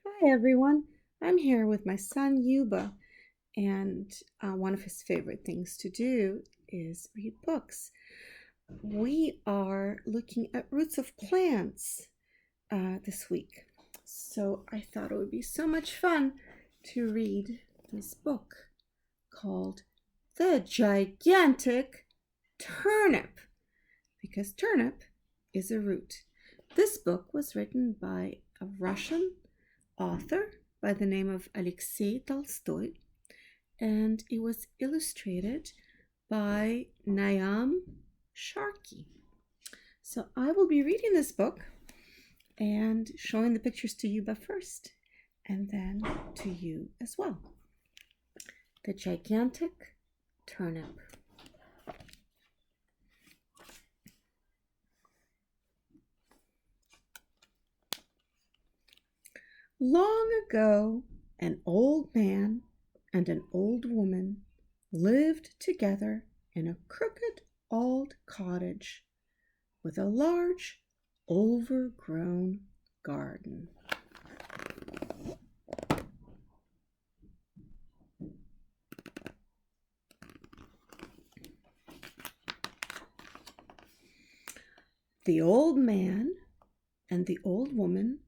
Hi everyone. I'm here with my son Yuba, and one of his favorite things to do is read books. We are looking at roots of plants this week, so I thought it would be so much fun to read this book called The Gigantic Turnip, because turnip is a root. This book was written by a Russian author by the name of Alexei Tolstoy, and it was illustrated by Naam Sharkey. So I will be reading this book and showing the pictures to you but first, and then to you as well. The Gigantic Turnip. Long ago, an old man and an old woman lived together in a crooked old cottage with a large, overgrown garden. The old man and the old woman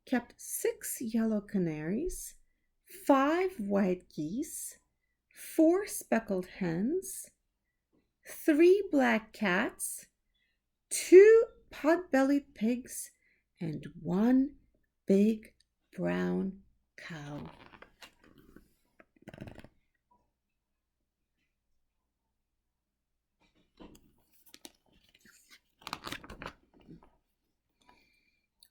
kept 6 yellow canaries, 5 white geese, 4 speckled hens, 3 black cats, 2 pot-bellied pigs, and 1 big brown cow.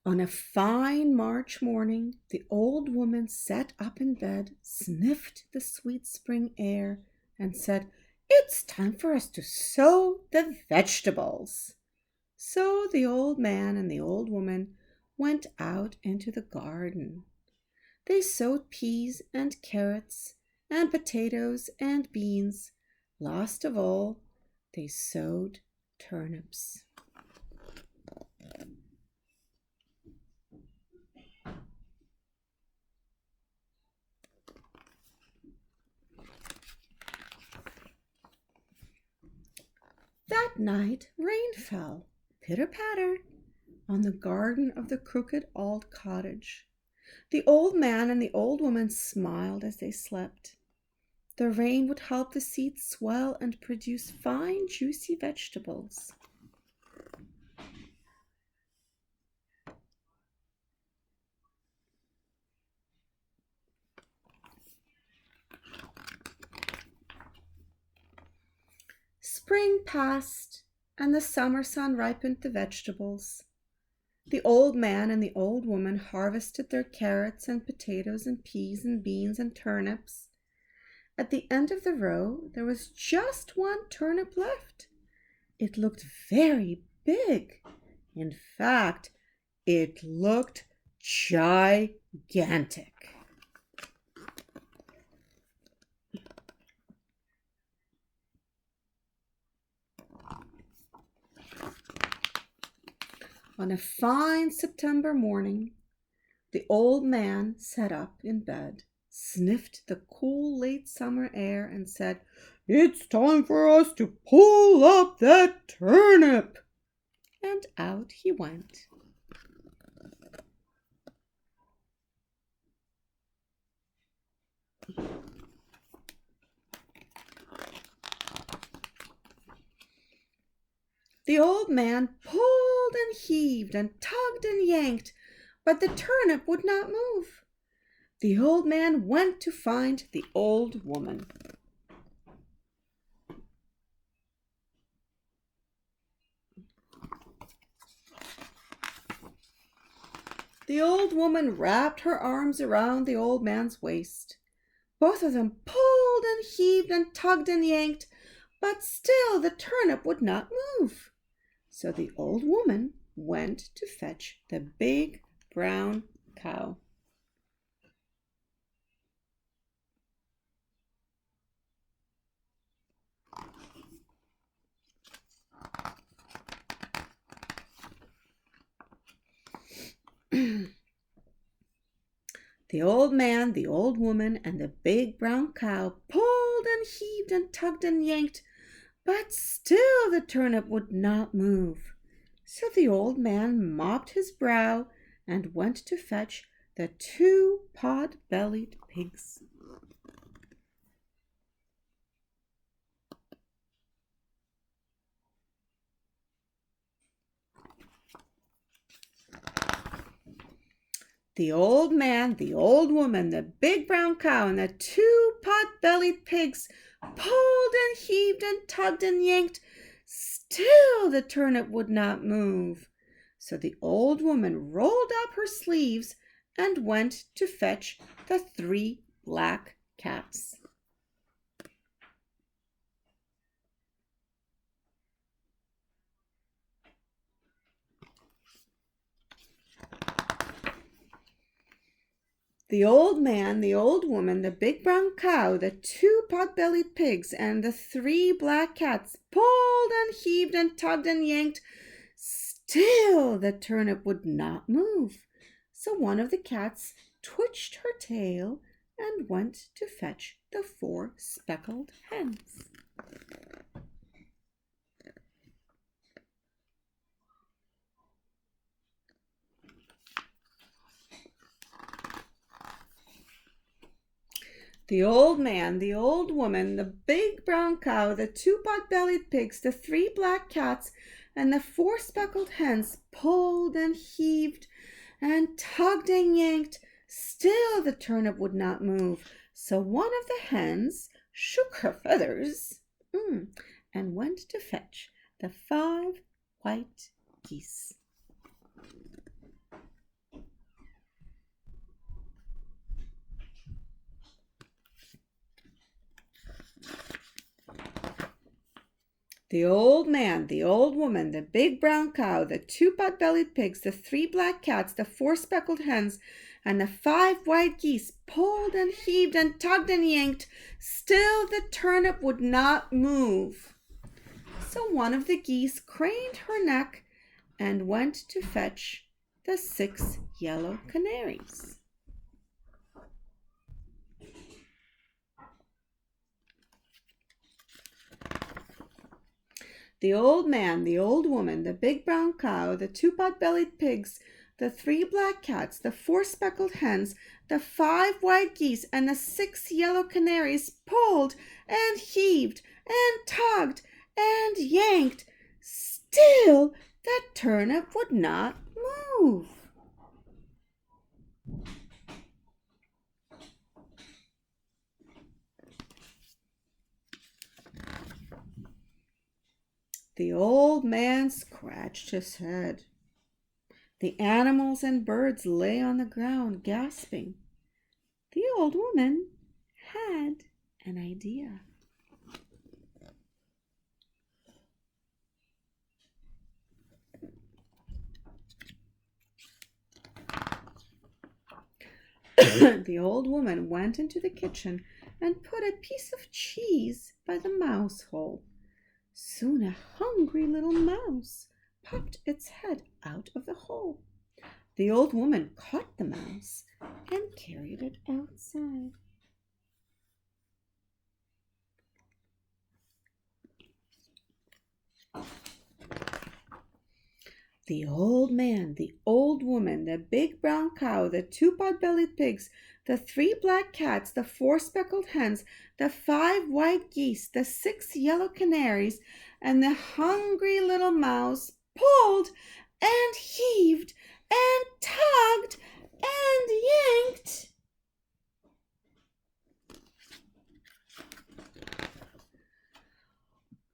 On a fine March morning, the old woman sat up in bed, sniffed the sweet spring air, and said, "It's time for us to sow the vegetables." So the old man and the old woman went out into the garden. They sowed peas and carrots and potatoes and beans. Last of all, they sowed turnips. That night rain fell, pitter-patter, on the garden of the crooked old cottage. The old man and the old woman smiled as they slept. The rain would help the seeds swell and produce fine, juicy vegetables. Spring passed, and the summer sun ripened the vegetables. The old man and the old woman harvested their carrots and potatoes and peas and beans and turnips. At the end of the row, there was just 1 turnip left. It looked very big. In fact, it looked gigantic. On a fine September morning, the old man sat up in bed, sniffed the cool late summer air, and said, "It's time for us to pull up that turnip." And out he went. The old man pulled and heaved and tugged and yanked, but the turnip would not move. The old man went to find the old woman. The old woman wrapped her arms around the old man's waist. Both of them pulled and heaved and tugged and yanked, but still the turnip would not move. So the old woman went to fetch the big brown cow. The old man, the old woman, and the big brown cow pulled and heaved and tugged and yanked, but still the turnip would not move. So the old man mopped his brow and went to fetch the two pot-bellied pigs. The old man, the old woman, the big brown cow, and the two pot-bellied pigs pulled and heaved and tugged and yanked. Still the turnip would not move. So the old woman rolled up her sleeves and went to fetch the three black cats. The old man, the old woman, the big brown cow, the two pot-bellied pigs, and the three black cats pulled and heaved and tugged and yanked. Still the turnip would not move. So one of the cats twitched her tail and went to fetch the four speckled hens. The old man, the old woman, the big brown cow, the two pot-bellied pigs, the three black cats, and the four speckled hens pulled and heaved and tugged and yanked. Still the turnip would not move. So one of the hens shook her feathers and went to fetch the 5 white geese. The old man, the old woman, the big brown cow, the two pot-bellied pigs, the three black cats, the four speckled hens, and the 5 white geese pulled and heaved and tugged and yanked. Still the turnip would not move. So one of the geese craned her neck and went to fetch the 6 yellow canaries. The old man, the old woman, the big brown cow, the two pot-bellied pigs, the three black cats, the four speckled hens, the 5 white geese, and the 6 yellow canaries pulled and heaved and tugged and yanked. Still the turnip would not move. The old man scratched his head. The animals and birds lay on the ground, gasping. The old woman had an idea. The old woman went into the kitchen and put a piece of cheese by the mouse hole. Soon a hungry little mouse popped its head out of the hole. The old woman caught the mouse and carried it outside. The old man, the old woman, the big brown cow, the two pot-bellied pigs, the three black cats, the four speckled hens, the 5 white geese, the 6 yellow canaries, and the hungry little mouse pulled and heaved and tugged and yanked.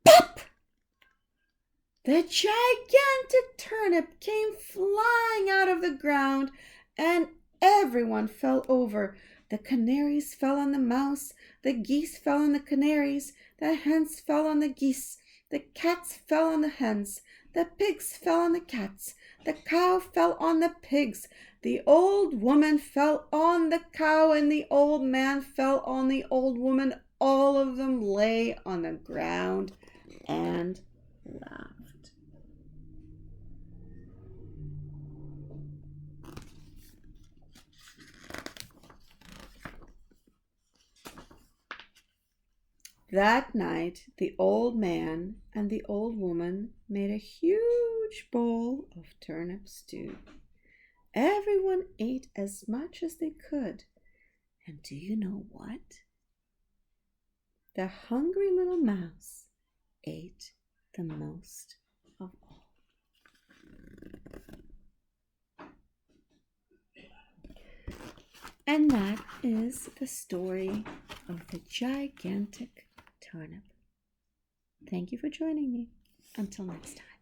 Pop! The gigantic turnip came flying out of the ground, and everyone fell over. The canaries fell on the mouse, the geese fell on the canaries, the hens fell on the geese, the cats fell on the hens, the pigs fell on the cats, the cow fell on the pigs, the old woman fell on the cow, and the old man fell on the old woman. All of them lay on the ground and laughed. That night, the old man and the old woman made a huge bowl of turnip stew. Everyone ate as much as they could. And do you know what? The hungry little mouse ate the most of all. And that is the story of the gigantic turnip. Thank you for joining me. Until next time.